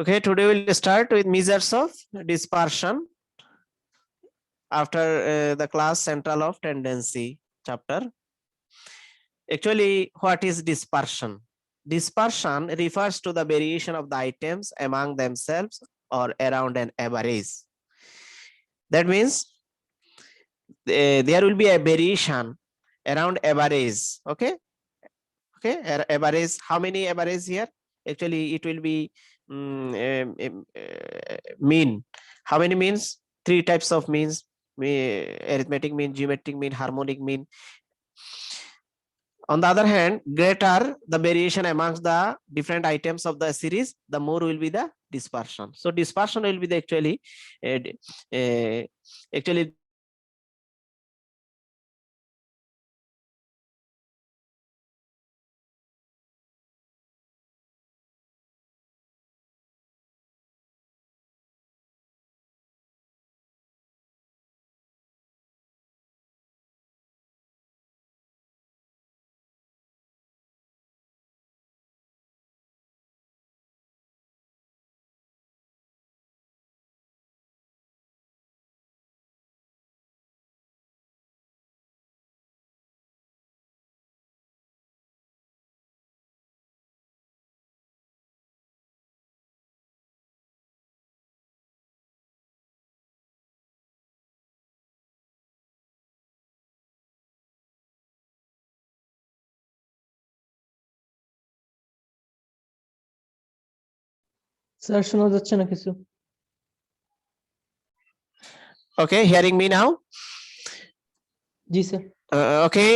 Okay, today we'll start with measures of dispersion after the class central of tendency chapter. Actually, what is dispersion? Dispersion refers to the variation of the items among themselves or around an average. That means there will be a variation around average. Okay, average. How many average here? Actually, it will be mean. How many means? Three types of means: arithmetic mean, geometric mean, harmonic mean. On the other hand, greater the variation amongst the different items of the series, the more will be the dispersion. So dispersion will be the actually sir শোনা যাচ্ছে না কিছু okay, hearing me now? G sir Okay,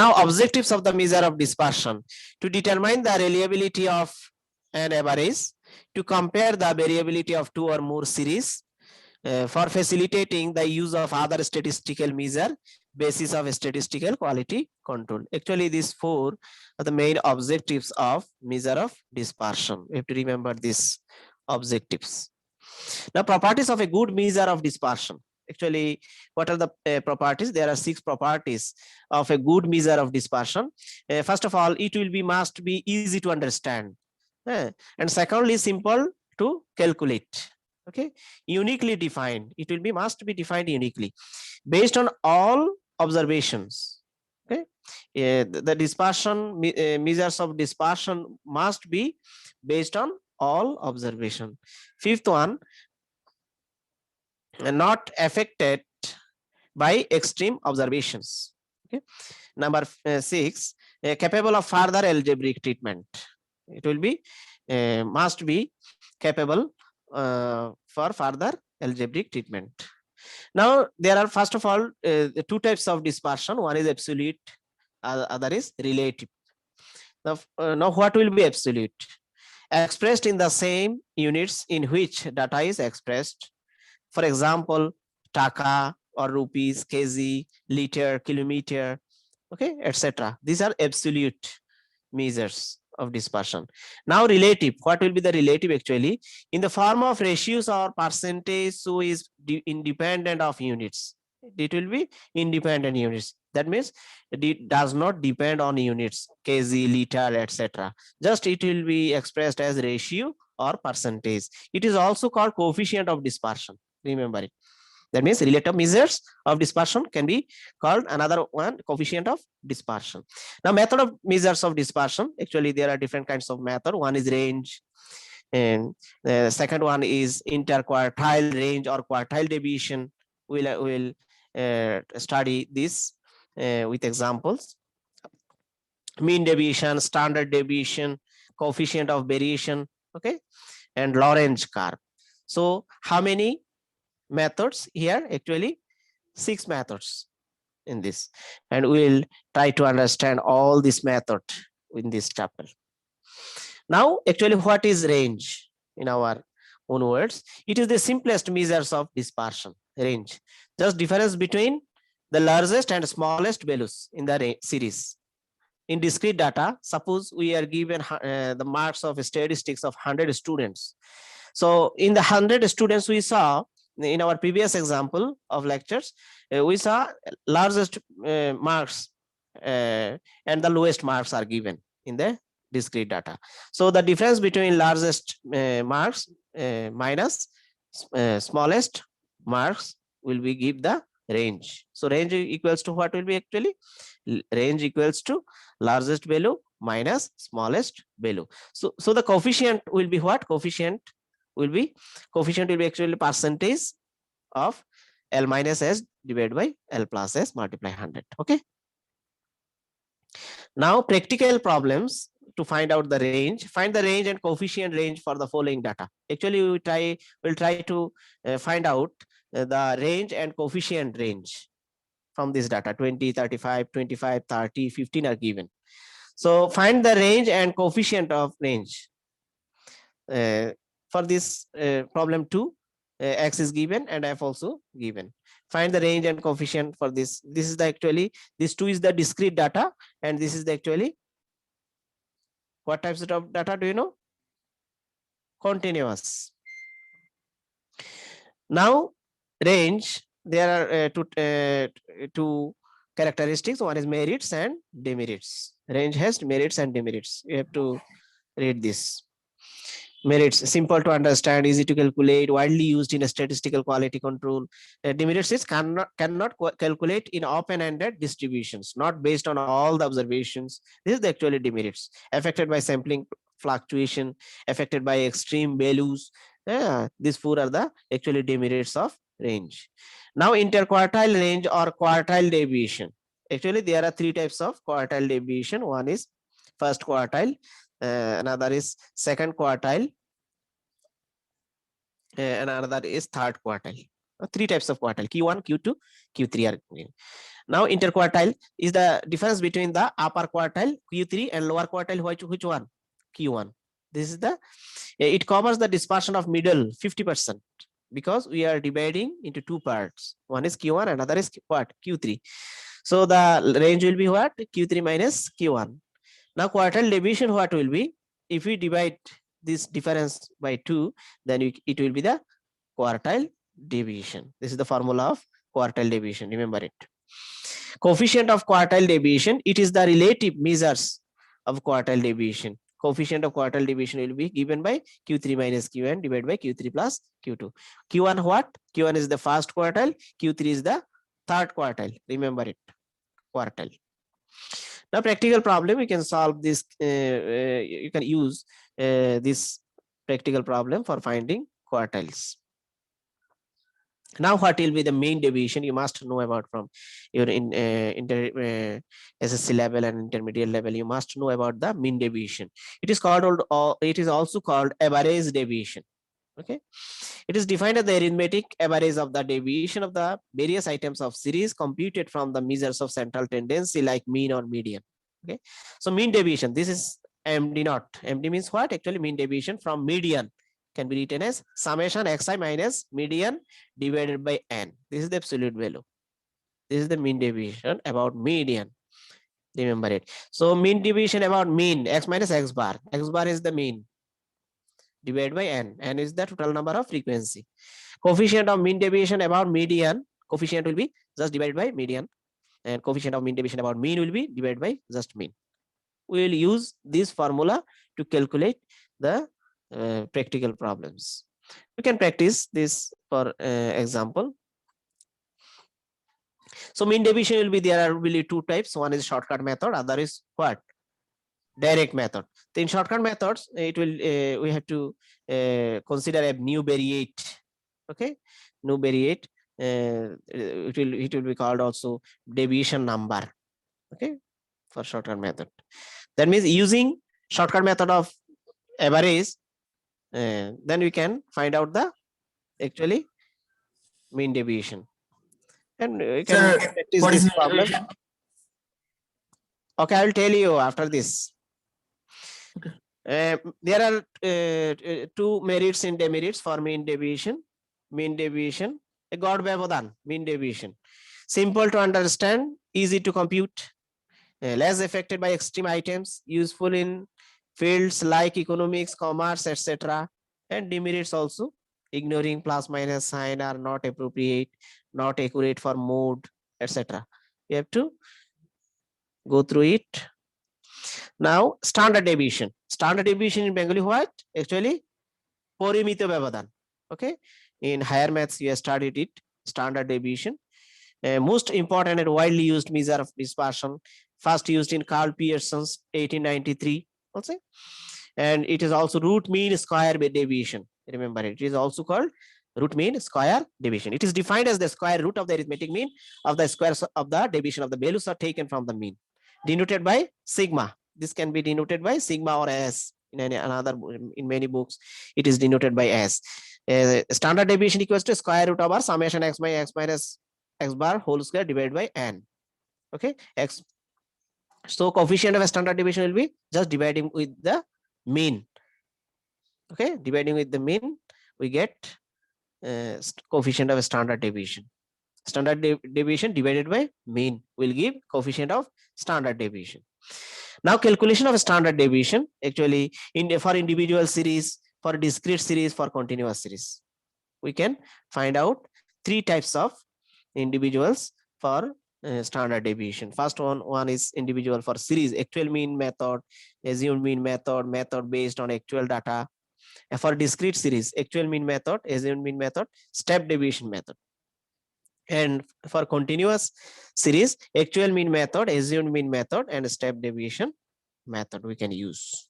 now objectives of the measure of dispersion: to determine the reliability of an average, to compare the variability of two or more series, for facilitating the use of other statistical measure, basis of statistical quality control. Actually, these four are the main objectives of measure of dispersion. We have to remember these objectives. Now, properties of a good measure of dispersion. Actually, what are the properties? There are 6 properties of a good measure of dispersion. First of all, it will be must be easy to understand. And secondly, simple to calculate. Okay, uniquely defined. It will be must be defined uniquely based on all observations. Okay, the dispersion measures of dispersion must be based on all observation. Fifth one, not affected by extreme observations. Okay. Number 6, capable of further algebraic treatment. It will be must be capable for further algebraic treatment. Now there are first of all the 2 types of dispersion. One is absolute, other is relative. Now what will be absolute? Expressed in the same units in which data is expressed. For example, taka or rupees, kg, liter, kilometer, okay, etc. These are absolute measures of dispersion. Now relative, what will be the relative? Actually, in the form of ratios or percentage, so is independent of units. It will be independent units. That means it does not depend on units, kg, liter, etc. Just it will be expressed as ratio or percentage. It is also called coefficient of dispersion. Remember it. That means relative measures of dispersion can be called another one, coefficient of dispersion. Now method of measures of dispersion, actually there are different kinds of method. One is range, and the second one is interquartile range or quartile deviation. We'll study this with examples. Mean deviation, standard deviation, coefficient of variation, okay, and Lorentz curve. So how many methods here? Actually 6 methods in this, and we'll try to understand all this method in this chapter. Now actually what is range? In our own words, it is the simplest measures of dispersion. Range, just difference between the largest and smallest values in the series. In discrete data, suppose we are given the marks of statistics of 100 students. So in the 100 students we saw in our previous example of lectures, we saw largest marks and the lowest marks are given in the discrete data. So the difference between largest marks minus smallest marks will be give the range. So range equals to what will be actually? Range equals to largest value minus smallest value. So the coefficient will be what? Coefficient will be actually percentage of L minus S divided by L plus S multiply 100. Okay. Now practical problems to find out the range. Find the range and coefficient range for the following data. Actually, we'll try to find out the range and coefficient range from this data. 20, 35, 25, 30, 15 are given. So find the range and coefficient of range. For this problem 2, X is given and F also given. Find the range and coefficient for this. This is the actually, this 2 is the discrete data and this is the actually, what types of data do you know? Continuous. Now range, there are two characteristics. One is merits and demerits. Range has merits and demerits. You have to read this. Merits, simple to understand, easy to calculate, widely used in a statistical quality control. Demerits is cannot calculate in open-ended distributions, not based on all the observations. This is the actually demerits. Affected by sampling fluctuation, affected by extreme values. These four are the actually demerits of range. Now interquartile range or quartile deviation. Actually, there are three types of quartile deviation. One is first quartile, another is second quartile, and another is third quartile. Three types of quartile: Q1, Q2, Q3 are given. Now interquartile is the difference between the upper quartile Q3 and lower quartile. Which one? Q1. This is the, it covers the dispersion of middle 50%, because we are dividing into two parts. One is Q1, another is what? Q3. So the range will be what? Q3 minus Q1. Now quartile deviation what will be? If we divide this difference by 2, then it will be the quartile deviation. This is the formula of quartile deviation. Remember it. Coefficient of quartile deviation, it is the relative measures of quartile deviation. Coefficient of quartile deviation will be given by Q3 minus Qn divided by Q3 plus Q2. Q1 what? Q1 is the first quartile, Q3 is the third quartile. Remember it, quartile. Now practical problem, you can solve this, you can use this practical problem for finding quartiles. Now what will be the mean deviation? You must know about from your SSC level and intermediate level. You must know about the mean deviation. It is called, it is also called average deviation. Okay, it is defined as the arithmetic average of the deviation of the various items of series computed from the measures of central tendency like mean or median. Okay, so mean deviation, this is MD naught. MD means what? Actually mean deviation from median can be written as summation xi minus median divided by n. This is the absolute value. This is the mean deviation about median. Remember it. So mean deviation about mean, x minus x bar. X bar is the mean divided by n. N is the total number of frequency. Coefficient of mean deviation about median, coefficient will be just divided by median, and coefficient of mean deviation about mean will be divided by just mean. We will use this formula to calculate the practical problems. You can practice this for example. So mean deviation will be, there are really two types. One is shortcut method, other is what? Direct method. So in shortcut methods, it will we have to consider a new variate. Okay, new variate. It will be called also deviation number. Okay, for shortcut method. That means using shortcut method of average, then we can find out the actually mean deviation, and we can practice this problem. Okay, I will tell you after this. Okay. There are two merits and demerits for mean deviation. Mean deviation, a God Vyavadan, mean deviation. Simple to understand, easy to compute, less affected by extreme items, useful in fields like economics, commerce, etc. And demerits also, ignoring plus minus sign, are not appropriate, not accurate for mode, etc. You have to go through it. Now standard deviation. Standard deviation in Bengali what? Actually, Porimito Bavadan. Okay. In higher maths, you have studied it. Standard deviation. Most important and widely used measure of dispersion. First used in Carl Pearson's 1893. Also. And it is also root mean square deviation. Remember, it is also called root mean square deviation. It is defined as the square root of the arithmetic mean of the squares of the deviation of the values are taken from the mean, denoted by sigma. This can be denoted by sigma or s. In many books, it is denoted by s. Standard deviation equals to square root over summation x by x minus x bar whole square divided by n. Okay, x. So coefficient of a standard deviation will be just dividing with the mean. Okay, dividing with the mean, we get coefficient of a standard deviation. Standard deviation divided by mean will give coefficient of standard deviation. Now calculation of standard deviation, actually for individual series, for discrete series, for continuous series, we can find out three types of individuals for standard deviation. First one is individual for series, actual mean method, assumed mean method, method based on actual data. For discrete series, actual mean method, assumed mean method, step deviation method. And for continuous series, actual mean method, assumed mean method, and step deviation method we can use.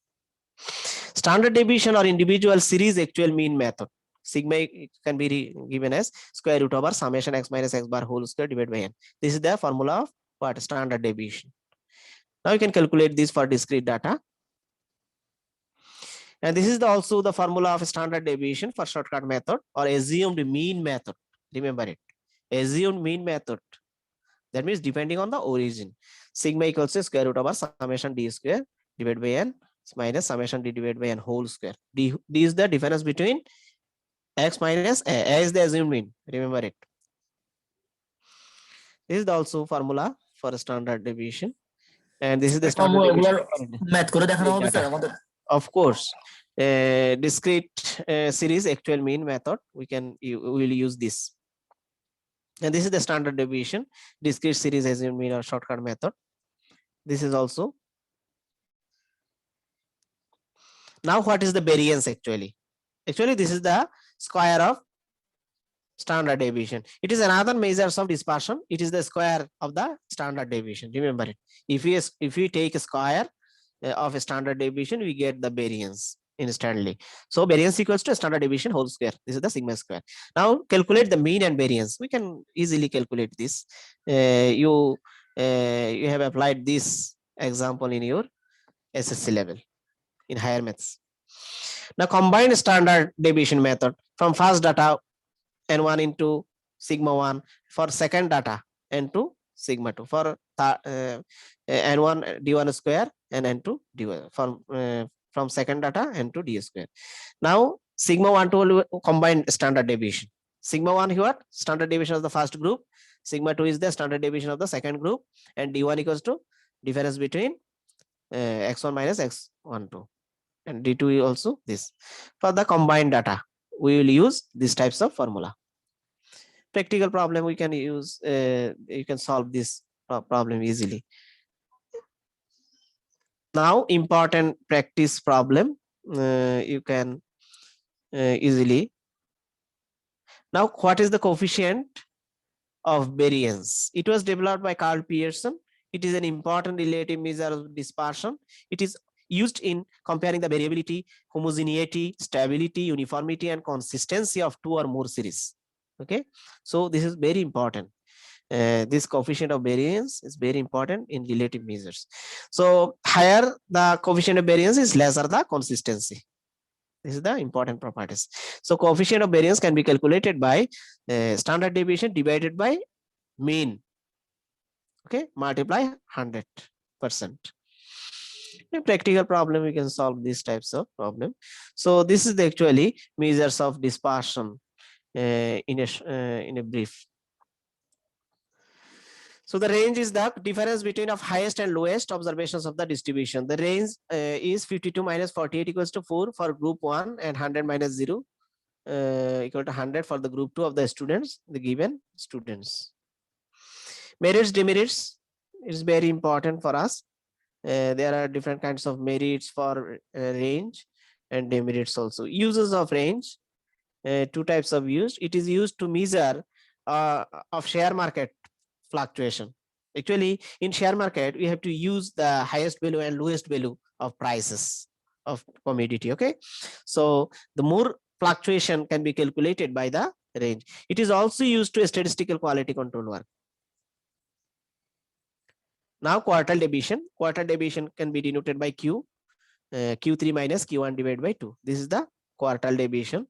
Standard deviation or individual series actual mean method, sigma can be given as square root over summation x minus x bar whole square divided by n. This is the formula of what? Standard deviation. Now you can calculate this for discrete data. And this is also the formula of standard deviation for shortcut method or assumed mean method. Remember it. Assumed mean method. That means depending on the origin. Sigma equals to square root over summation d square divided by n minus summation d divided by n whole square. D is the difference between x minus a is the assumed mean. Remember it. This is also formula for standard deviation. And this is the standard deviation. Of course. Discrete series actual mean method, we will use this. And this is the standard deviation, discrete series assumed mean or shortcut method. This is also. Now what is the variance actually? Actually, this is the square of standard deviation. It is another measures of dispersion. It is the square of the standard deviation. Remember it. If we take a square of a standard deviation, we get the variance instantly. So variance equals to standard deviation whole square. This is the sigma square. Now calculate the mean and variance. We can easily calculate this. You have applied this example in your SSC level in higher maths. Now combine standard deviation method from first data n1 into sigma 1, for second data n2 sigma 2, for n1 d1 square and n2 d1 from second data n2 d square. Now sigma 1 to combine standard deviation. Sigma 1 here standard deviation of the first group, sigma 2 is the standard deviation of the second group, and d1 equals to difference between x1 minus x12, and d2 is also this. For the combined data, we will use these types of formula. Practical problem we can use, you can solve this problem easily. Now important practice problem, you can easily. Now what is the coefficient of variance? It was developed by Carl Pearson. It is an important relative measure of dispersion. It is used in comparing the variability, homogeneity, stability, uniformity, and consistency of two or more series. Okay, so this is very important. This coefficient of variance is very important in relative measures. So higher the coefficient of variance is, lesser the consistency. This is the important properties. So coefficient of variance can be calculated by standard deviation divided by mean. Okay, multiply 100%. In practical problem, we can solve these types of problem. So this is the actually measures of dispersion in a brief. So the range is the difference between of highest and lowest observations of the distribution. The range is 52 minus 48 equals to 4 for group 1 and 100 minus 0 equal to 100 for the group 2 of the students, the given students. Merits, demerits is very important for us. There are different kinds of merits for range and demerits also. Uses of range, two types of use. It is used to measure of share market fluctuation. Actually, in share market, we have to use the highest value and lowest value of prices of commodity. Okay, so the more fluctuation can be calculated by the range. It is also used to statistical quality control work. Now quartile deviation. Quartile deviation can be denoted by Q, Q3 minus Q1 divided by 2. This is the quartile deviation.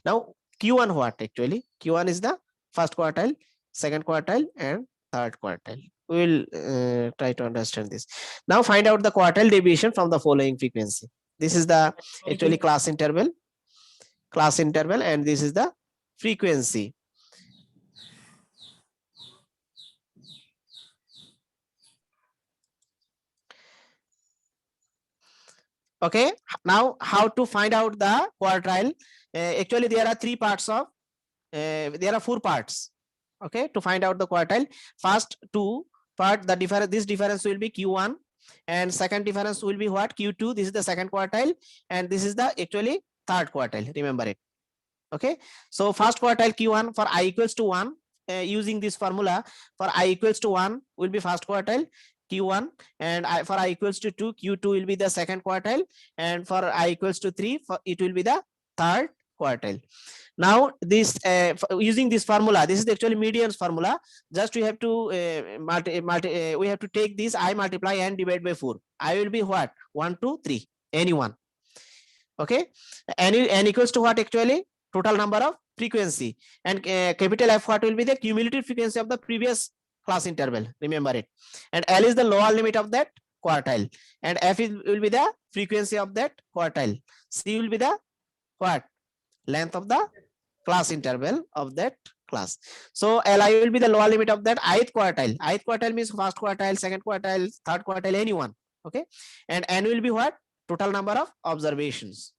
Now Q1 what actually? Q1 is the first quartile, second quartile and third quartile. We will try to understand this. Now find out the quartile deviation from the following frequency. This is the actually class interval, and this is the frequency. Okay, now how to find out the quartile? Actually there are three parts of there are four parts. Okay, to find out the quartile, first two part, the difference, this difference will be Q1, and second difference will be what? Q2. This is the second quartile, and this is the actually third quartile. Remember it. Okay, so first quartile Q1 for I equals to 1, using this formula, for I equals to 1 will be first quartile Q1, and for I equals to 2, Q2 will be the second quartile, and for I equals to 3, it will be the third quartile. Now this using this formula, this is actually median's formula. Just we have to we have to take this I multiply and divide by 4. I will be what? 1, 2, 3, any one. Okay, n equals to what actually? Total number of frequency, and capital F what will be the cumulative frequency of the previous class interval. Remember it. And L is the lower limit of that quartile, and F will be the frequency of that quartile. C will be the what? Length of the class interval of that class. So Li will be the lower limit of that ith quartile. Ith quartile means first quartile, second quartile, third quartile, anyone. Okay, and N will be what? Total number of observations.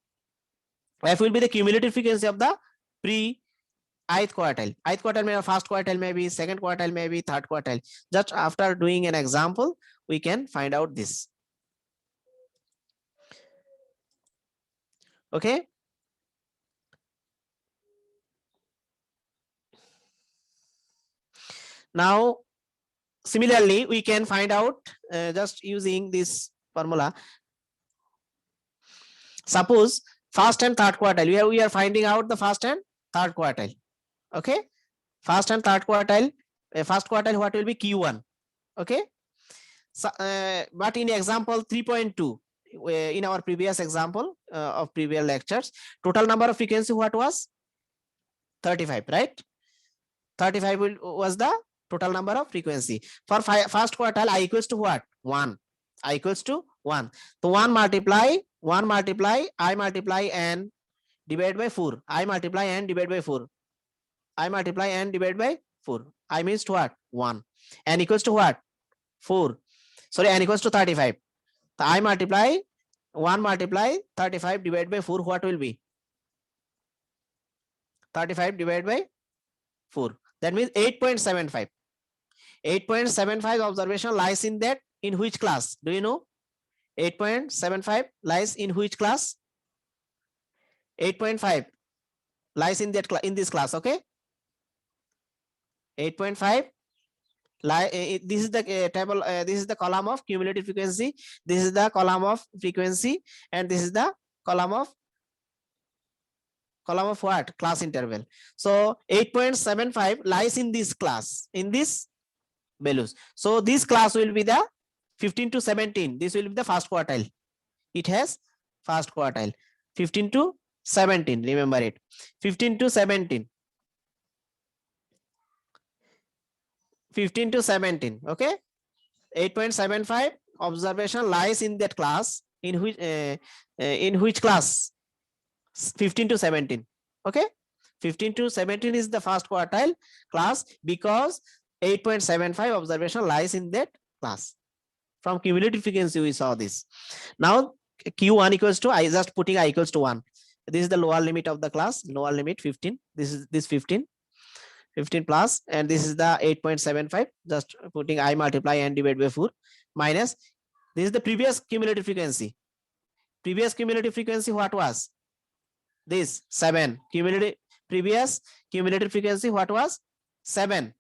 F will be the cumulative frequency of the pre ith quartile. Ith quartile may be first quartile, maybe second quartile, maybe third quartile. Just after doing an example, we can find out this. Okay. Now, similarly, we can find out just using this formula. Suppose first and third quartile, we are finding out the first and third quartile. Okay, first and third quartile. First quartile what will be? Q1. Okay, so, but in example 3.2, in our previous example of previous lectures, total number of frequency what was? 35, right? 35 was the total number of frequency. For first quartile, I equals to what? 1. I equals to 1. So 1 multiply I multiply n divide by 4. I multiply n divide by 4. I multiply n divide by 4. I means to what? 1. N equals to what? 4. Sorry, n equals to 35. So I multiply 1 multiply 35 divided by 4. What will be? 35 divided by 4. That means 8.75. 8.75 observation lies in that. In which class? Do you know? 8.75 lies in which class? 8.5 lies in that in this class. Okay, 8.5 this is the table, this is the column of cumulative frequency, this is the column of frequency, and this is the column of what? Class interval. So 8.75 lies in this class, in this values. So this class will be the 15 to 17. This will be the first quartile. It has first quartile. 15 to 17. Remember it. 15 to 17. 15 to 17. Okay. 8.75 observation lies in that class. In which class? 15 to 17. Okay. 15 to 17 is the first quartile class, because 8.75 observation lies in that class. From cumulative frequency we saw this. Now Q1 equals to, I just putting I equals to 1. This is the lower limit of the class, lower limit 15. This is this 15 plus, and this is the 8.75. Just putting I multiply and divide by 4 minus This is the previous cumulative frequency. Previous cumulative frequency what was? This 7. Previous cumulative frequency what was? 7.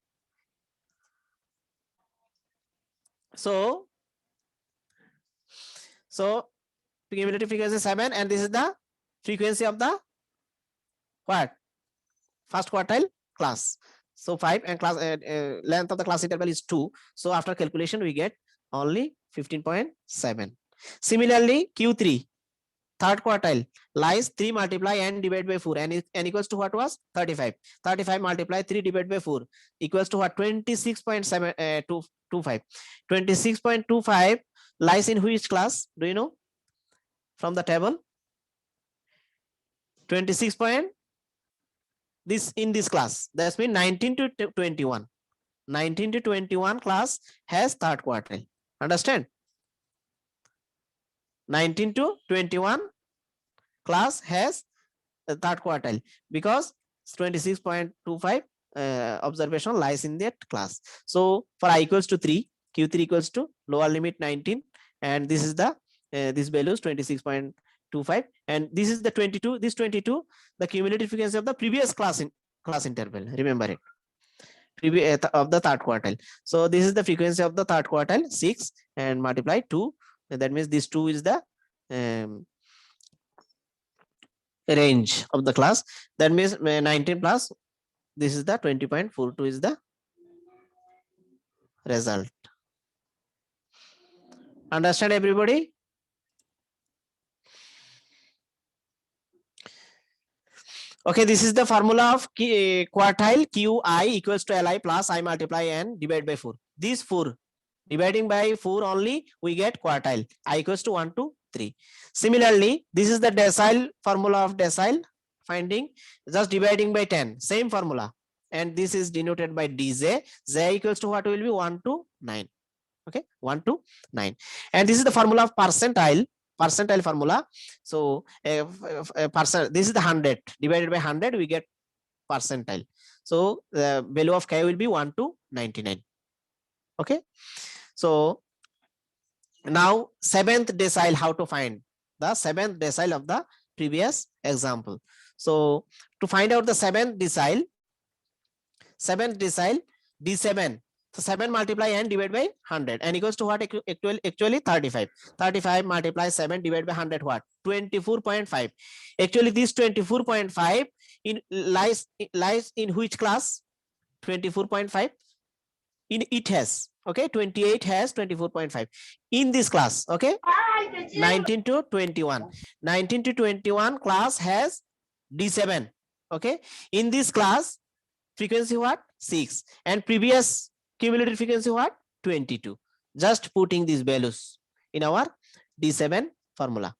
So cumulative frequency 7, and this is the frequency of the what? First quartile class. So 5, and class length of the class interval is 2. So after calculation we get only 15.7. Similarly, Q3 third quartile lies 3 multiply n divided by 4, and equals to what was? 35. 35 multiply 3 divided by 4 equals to what? 26.725. 26.25 lies in which class? Do you know from the table? 26 point this in this class. That's mean 19 to 21. 19 to 21 class has third quartile. Understand? 19 to 21 class has the third quartile because 26.25 observation lies in that class. So for I equals to 3, Q3 equals to lower limit 19, and this is the this value is 26.25, and this is the 22. This 22, the cumulative frequency of the previous class interval. Remember it. Previous of the third quartile. So this is the frequency of the third quartile, 6, and multiply 2. And that means this 2 is the range of the class. That means 19 plus this is the 20.42 is the result. Understand everybody? Okay, this is the formula of quartile QI equals to Li plus I multiply n divided by 4. These 4 dividing by 4 only we get quartile. I equals to 1 to 3. Similarly, this is the decile formula of decile finding, just dividing by 10, same formula, and this is denoted by dj. J equals to what will be? 1 to 9. Okay, 1 to 9. And this is the formula of percentile formula. So percent, this is the 100 divided by 100, we get percentile. So the value of k will be 1 to 99. Okay, so now 7th decile, how to find the 7th decile of the previous example. So to find out the 7th decile, D7. So 7 multiply n divided by 100, and equals to what? Actually 35. 35 multiply 7 divided by 100, what? 24.5. Actually this 24.5 in lies in which class? 24.5 in it has, okay, 28 has 24.5 in this class. Okay, 19 to 21. 19 to 21 class has D7. Okay, in this class frequency what? 6, and previous cumulative frequency what? 22. Just putting these values in our D7 formula.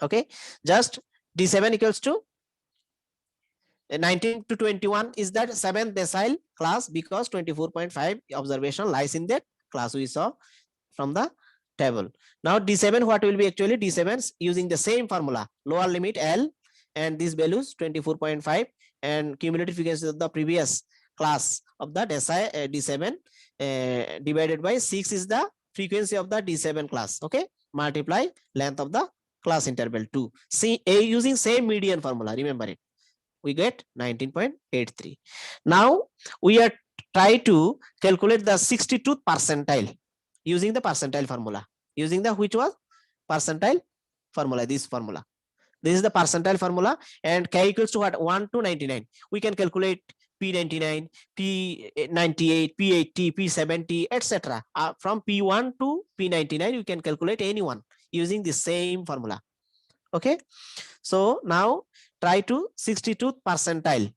Okay, just D7 equals to 19 to 21 is that 7th decile class, because 24.5 observation lies in that class we saw from the table. Now D7 what will be? Actually D7 using the same formula, lower limit L, and these values 24.5, and cumulative frequency of the previous class of the decile D7 divided by 6 is the frequency of the D7 class. Okay, multiply length of the class interval 2. See, using same median formula, remember it, we get 19.83. Now we are try to calculate the 62th percentile using the percentile formula, using the which was percentile formula, this formula. This is the percentile formula, and k equals to what? 1 to 99. We can calculate P99, P98, P80, P70, etc. From P1 to P99 you can calculate anyone using the same formula. Okay, so now try to 62th percentile.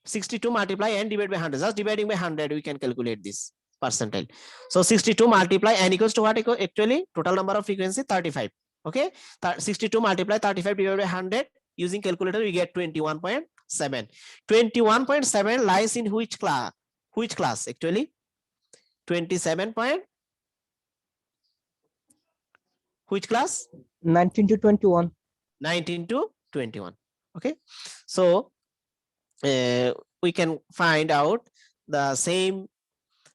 62 multiply n divided by 100. Just dividing by 100 we can calculate this percentile. So 62 multiply n equals to what? Actually total number of frequency 35. Okay, 62 multiply 35 divided by 100, using calculator we get 21.7. 21.7 lies in which class? Which class? Actually 27 point, which class? 19 to 21. 19 to 21. Okay, so we can find out the same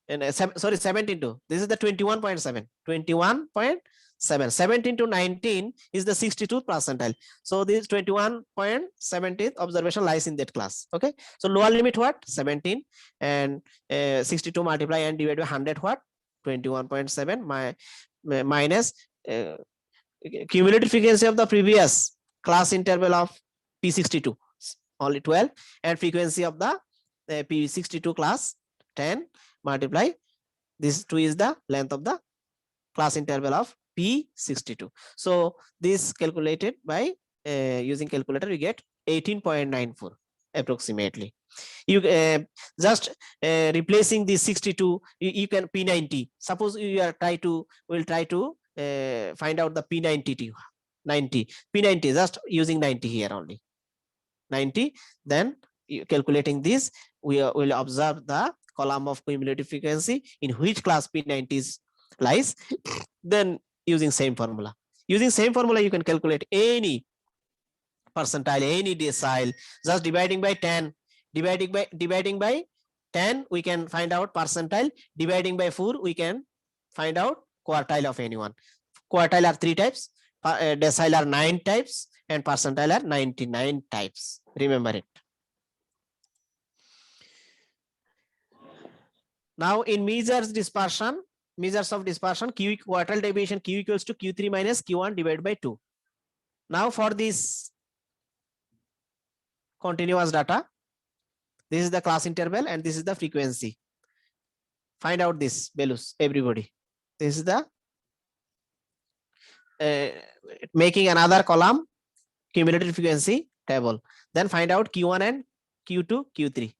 and sorry, 17 to, this is the 21.7, 21.7, 17 to 19 is the 62th percentile. So this 21.70th observation lies in that class. Okay, so lower limit what? 17, and 62 multiply and divide by 100 what? 21.7 minus cumulative frequency of the previous class interval of P62 only 12, and frequency of the P62 class 10, multiply this 2 is the length of the class interval of P62. So this calculated by using calculator, we get 18.94 approximately. You just replacing the 62, you can P90. Suppose you are will try to find out the P90 P90, just using 90 here only, 90. Then calculating this, we will observe the column of cumulative frequency in which class P90 lies. Then using same formula, you can calculate any percentile, any decile, just dividing by 10, dividing by 10 we can find out percentile, dividing by 4 we can find out quartile of anyone. Quartile are 3 types, decile are 9 types, and percentile are 99 types. Remember it. Now in measures of dispersion, Q quartile deviation, Q equals to Q3 minus Q1 divided by 2. Now for this continuous data, this is the class interval and this is the frequency. Find out this values, everybody. This is the making another column cumulative frequency table. Then find out Q1 and Q2, Q3.